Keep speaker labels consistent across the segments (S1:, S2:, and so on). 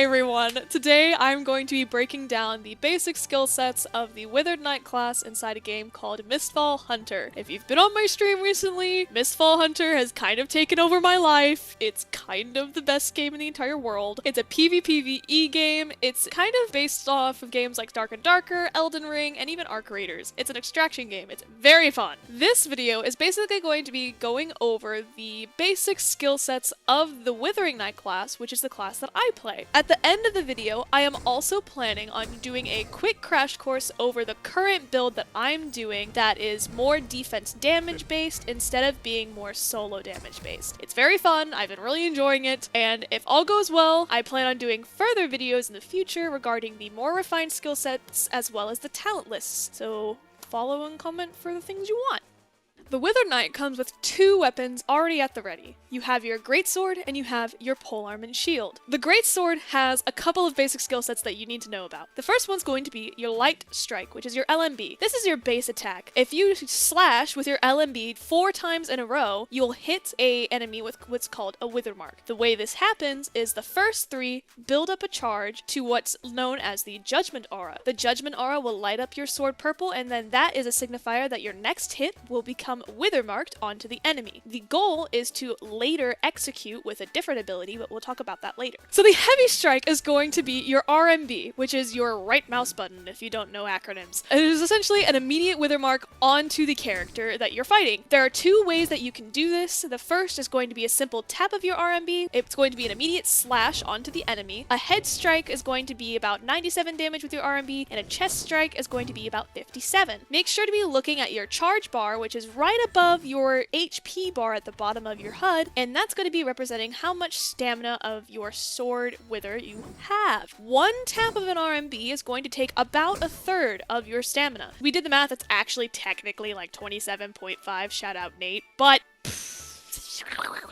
S1: Hi everyone! Today I'm going to be breaking down the basic skill sets of the Withered Knight class inside a game called Mistfall Hunter. If you've been on my stream recently, Mistfall Hunter has kind of taken over my life. It's kind of the best game in the entire world. It's a PvPvE game. It's kind of based off of games like Dark and Darker, Elden Ring, and even Arc Raiders. It's an extraction game. It's very fun. This video is basically going to be going over the basic skill sets of the Withering Knight class, which is the class that I play. At the end of the video, I am also planning on doing a quick crash course over the current build that I'm doing that is more defense damage based instead of being more solo damage based. It's very fun, I've been really enjoying it, and if all goes well, I plan on doing further videos in the future regarding the more refined skill sets as well as the talent lists, so follow and comment for the things you want. The Withered Knight comes with two weapons already at the ready. You have your greatsword and you have your polearm and shield. The greatsword has a couple of basic skill sets that you need to know about. The first one's going to be your light strike, which is your LMB. This is your base attack. If you slash with your LMB 4 times in a row, you'll hit an enemy with what's called a wither mark. The way this happens is the first 3 build up a charge to what's known as the judgment aura. The judgment aura will light up your sword purple, and then that is a signifier that your next hit will become wither marked onto the enemy. The goal is to later execute with a different ability, but we'll talk about that later. So the heavy strike is going to be your RMB, which is your right mouse button if you don't know acronyms. It is essentially an immediate wither mark onto the character that you're fighting. There are 2 ways that you can do this. The first is going to be a simple tap of your RMB. It's going to be an immediate slash onto the enemy. A head strike is going to be about 97 damage with your RMB, and a chest strike is going to be about 57. Make sure to be looking at your charge bar, which is right above your HP bar at the bottom of your HUD, and that's going to be representing how much stamina of your sword wither you have. 1 tap of an RMB is going to take about 1/3 of your stamina. We did the math, it's actually technically like 27.5, shout out Nate, but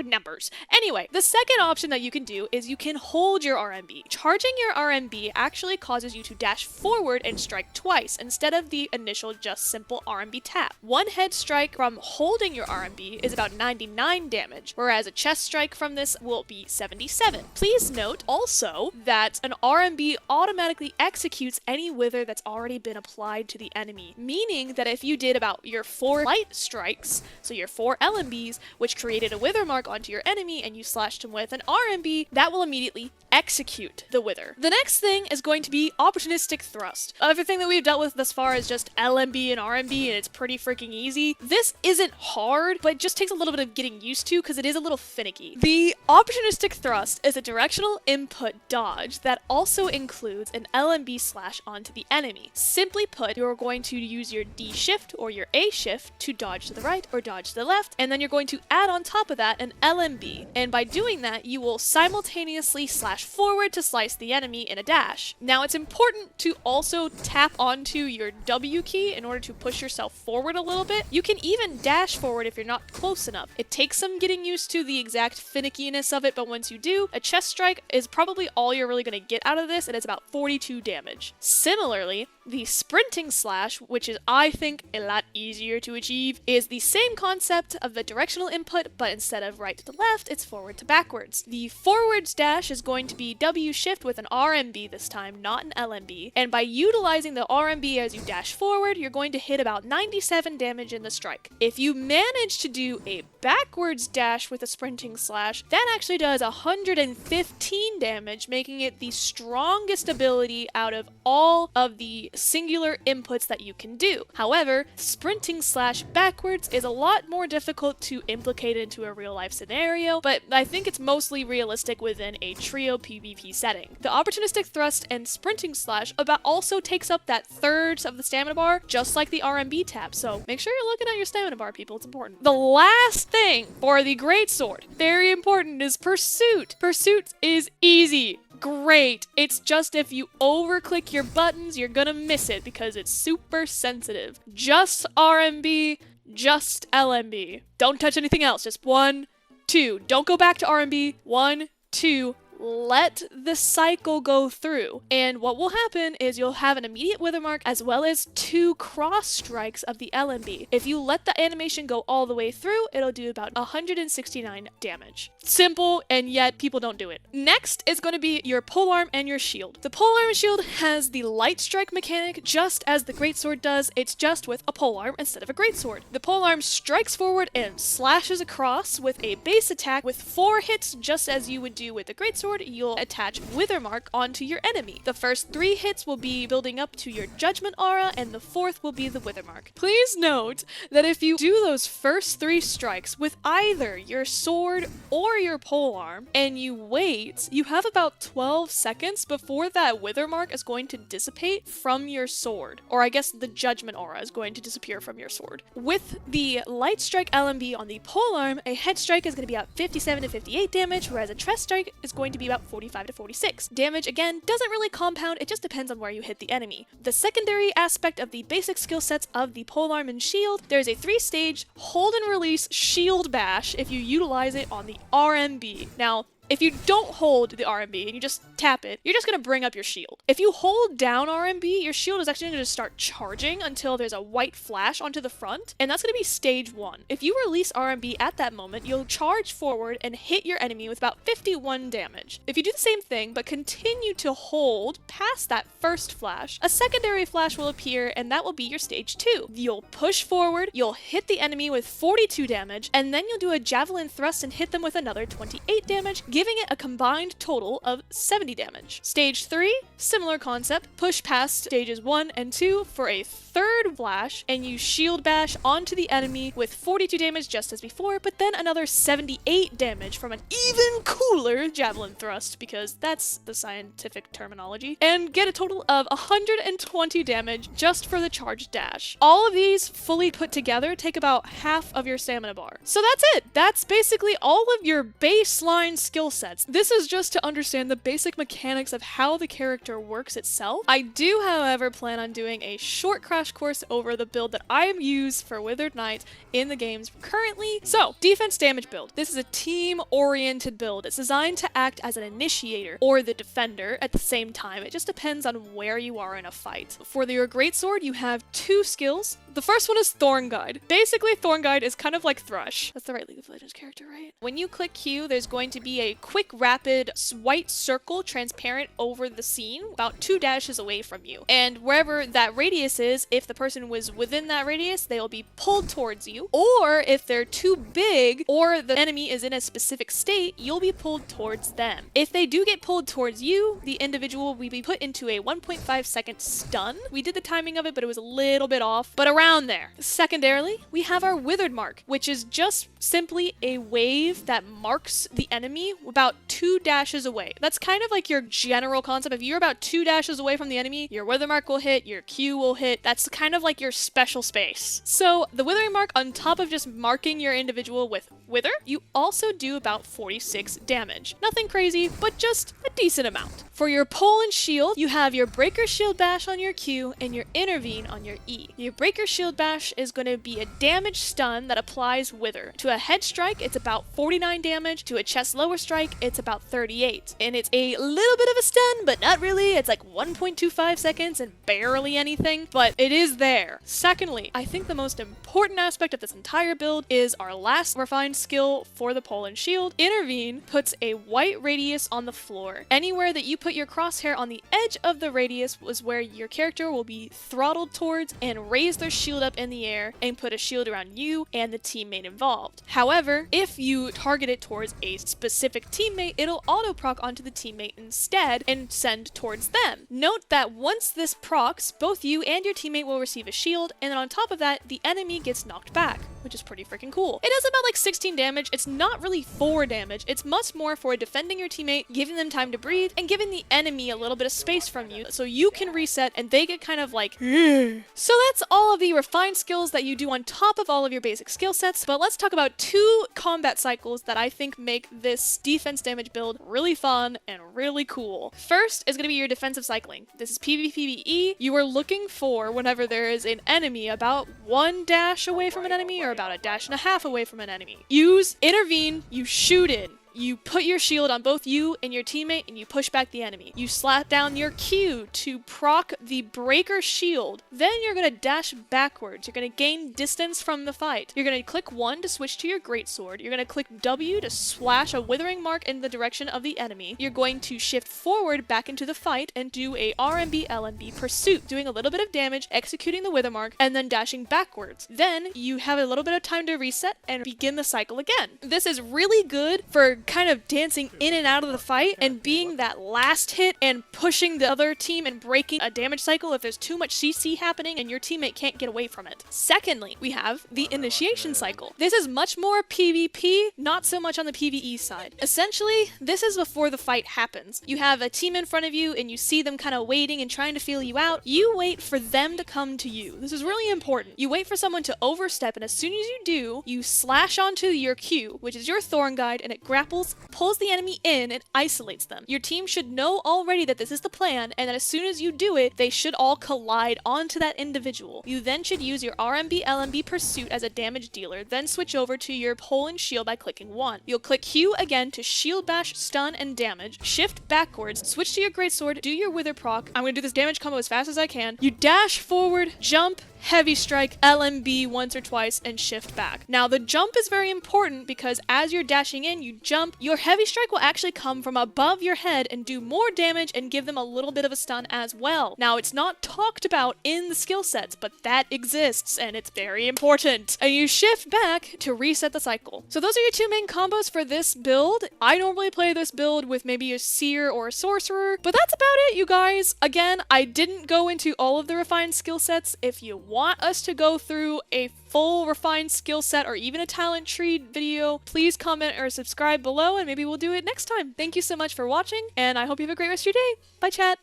S1: numbers. Anyway, the second option that you can do is you can hold your RMB. Charging your RMB actually causes you to dash forward and strike twice instead of the initial just simple RMB tap. 1 head strike from holding your RMB is about 99 damage, whereas a chest strike from this will be 77. Please note also that an RMB automatically executes any wither that's already been applied to the enemy, meaning that if you did about your 4 light strikes, so your 4 LMBs, which created a wither mark onto your enemy and you slashed him with an RMB, that will immediately execute the wither. The next thing is going to be Opportunistic Thrust. Everything that we've dealt with thus far is just LMB and RMB, and it's pretty freaking easy. This isn't hard, but it just takes a little bit of getting used to because it is a little finicky. The Opportunistic Thrust is a directional input dodge that also includes an LMB slash onto the enemy. Simply put, you're going to use your D shift or your A shift to dodge to the right or dodge to the left, and then you're going to add on top of that an LMB, and by doing that you will simultaneously slash forward to slice the enemy in a dash. Now it's important to also tap onto your W key in order to push yourself forward a little bit. You can even dash forward if you're not close enough. It takes some getting used to the exact finickiness of it, but once you do, a chest strike is probably all you're really going to get out of this, and it's about 42 damage. Similarly, the sprinting slash, which is I think a lot easier to achieve, is the same concept of the directional input, but instead of right to left, it's forward to backwards. The forwards dash is going to be W shift with an RMB this time, not an LMB, and by utilizing the RMB as you dash forward, you're going to hit about 97 damage in the strike. If you manage to do a backwards dash with a sprinting slash, that actually does 115 damage, making it the strongest ability out of all of the singular inputs that you can do. However, sprinting slash backwards is a lot more difficult to implicate into a real life scenario, but I think it's mostly realistic within a trio PvP setting. The Opportunistic Thrust and sprinting slash about also takes up that 1/3 of the stamina bar, just like the RMB tap, so make sure you're looking at your stamina bar, people, it's important. The last thing for the greatsword, very important, is Pursuit. Pursuit is easy. Great. It's just if you overclick your buttons, you're gonna miss it because it's super sensitive. Just RMB, just LMB. Don't touch anything else, just 1, 2. Don't go back to RMB. 1, 2, let the cycle go through. And what will happen is you'll have an immediate wither mark as well as 2 cross strikes of the LMB. If you let the animation go all the way through, it'll do about 169 damage. Simple, and yet people don't do it. Next is going to be your polearm and your shield. The polearm and shield has the light strike mechanic just as the greatsword does, it's just with a polearm instead of a greatsword. The polearm strikes forward and slashes across with a base attack. With 4 hits, just as you would do with the greatsword, you'll attach Wither Mark onto your enemy. The first 3 hits will be building up to your Judgment Aura, and the 4th will be the Wither Mark. Please note that if you do those first 3 strikes with either your sword or your polearm, and you wait, you have about 12 seconds before that Wither Mark is going to dissipate from your sword. Or I guess the Judgment Aura is going to disappear from your sword. With the Light Strike LMB on the polearm, a head strike is going to be about 57 to 58 damage, whereas a chest strike is going to be about 45 to 46. Damage, again, doesn't really compound, it just depends on where you hit the enemy. The secondary aspect of the basic skill sets of the polearm and shield, there's a 3-stage hold and release shield bash if you utilize it on the RMB. Now, if you don't hold the RMB and you just tap it, you're just going to bring up your shield. If you hold down RMB, your shield is actually going to start charging until there's a white flash onto the front, and that's going to be stage 1. If you release RMB at that moment, you'll charge forward and hit your enemy with about 51 damage. If you do the same thing, but continue to hold past that first flash, a secondary flash will appear, and that will be your stage 2. You'll push forward, you'll hit the enemy with 42 damage, and then you'll do a javelin thrust and hit them with another 28 damage, giving it a combined total of 70 damage. Stage 3, similar concept, push past stages 1 and 2 for a 3rd flash, and you shield bash onto the enemy with 42 damage just as before, but then another 78 damage from an even cooler javelin thrust, because that's the scientific terminology, and get a total of 120 damage just for the charge dash. All of these fully put together take about half of your stamina bar. So that's it. That's basically all of your baseline skill sets. This is just to understand the basic mechanics of how the character works itself. I do, however, plan on doing a short crash course over the build that I use for Withered Knight in the games currently. So, defense damage build. This is a team-oriented build. It's designed to act as an initiator or the defender at the same time. It just depends on where you are in a fight. For your greatsword, you have 2 skills. The first one is Thorn Guide. Basically, Thorn Guide is kind of like Thrush. That's the right League of Legends character, right? When you click Q, there's going to be a quick, rapid, white circle transparent over the scene, about 2 dashes away from you. And wherever that radius is, if the person was within that radius, they will be pulled towards you. Or if they're too big, or the enemy is in a specific state, you'll be pulled towards them. If they do get pulled towards you, the individual will be put into a 1.5 second stun. We did the timing of it, but it was a little bit off, but around there. Secondarily, we have our Withered Mark, which is just simply a wave that marks the enemy about 2 dashes away. That's kind of like your general concept. If you're about 2 dashes away from the enemy, your Wither Mark will hit, your Q will hit. That's kind of like your special space. So the Withering Mark, on top of just marking your individual with Wither, you also do about 46 damage. Nothing crazy, but just a decent amount. For your pole and shield, you have your Breaker Shield Bash on your Q and your Intervene on your E. Your Breaker Shield Bash is going to be a damage stun that applies Wither. To a head strike, it's about 49 damage. To a chest lower strike, it's about 38. And it's a little bit of a stun, but not really. It's like 1.25 seconds and barely anything, but it is there. Secondly, I think the most important aspect of this entire build is our last refined skill for the pole and shield. Intervene puts a white radius on the floor. Anywhere that you put your crosshair on the edge of the radius was where your character will be throttled towards and raise their shield up in the air and put a shield around you and the teammate involved. However, if you target it towards a specific teammate, it'll auto-proc onto the teammate instead and send towards them. Note that once this procs, both you and your teammate will receive a shield, and then on top of that, the enemy gets knocked back, which is pretty freaking cool. It does about like 16 damage. It's not really 4 damage. It's much more for defending your teammate, giving them time to breathe, and giving the enemy a little bit of space from you so you can reset and they get kind of like So that's all of the refined skills that you do on top of all of your basic skill sets, but let's talk about 2 combat cycles that I think make this defense damage build really fun and really cool. First is going to be your defensive cycling. This is PvPvE. You are looking for whenever there is an enemy about 1 dash away from an enemy or about a dash and a half away from an enemy. Use Intervene, you shoot in. You put your shield on both you and your teammate and you push back the enemy. You slap down your Q to proc the breaker shield. Then you're going to dash backwards. You're going to gain distance from the fight. You're going to click 1 to switch to your greatsword. You're going to click W to slash a withering mark in the direction of the enemy. You're going to shift forward back into the fight and do a RMB LMB pursuit, doing a little bit of damage, executing the wither mark, and then dashing backwards. Then you have a little bit of time to reset and begin the cycle again. This is really good for kind of dancing in and out of the fight and being that last hit and pushing the other team and breaking a damage cycle if there's too much CC happening and your teammate can't get away from it. Secondly, we have the initiation cycle. This is much more PvP, not so much on the PvE side. Essentially, this is before the fight happens. You have a team in front of you and you see them kind of waiting and trying to feel you out. You wait for them to come to you. This is really important. You wait for someone to overstep, and as soon as you do, you slash onto your Q, which is your Thorn Guide, and it grapples, pulls the enemy in, and isolates them. Your team should know already that this is the plan, and that as soon as you do it, they should all collide onto that individual. You then should use your RMB LMB pursuit as a damage dealer, then switch over to your pull and shield by clicking 1. You'll click Q again to shield bash, stun, and damage, shift backwards, switch to your greatsword, do your wither proc. I'm going to do this damage combo as fast as I can. You dash forward, jump, heavy strike, LMB once or twice, and shift back. Now the jump is very important because as you're dashing in, you jump, your heavy strike will actually come from above your head and do more damage and give them a little bit of a stun as well. Now it's not talked about in the skill sets, but that exists and it's very important. And you shift back to reset the cycle. So those are your two main combos for this build. I normally play this build with maybe a seer or a sorcerer, but that's about it, you guys. Again, I didn't go into all of the refined skill sets. If you want us to go through a full refined skill set or even a talent tree video, please comment or subscribe below and maybe we'll do it next time. Thank you so much for watching and I hope you have a great rest of your day. Bye chat!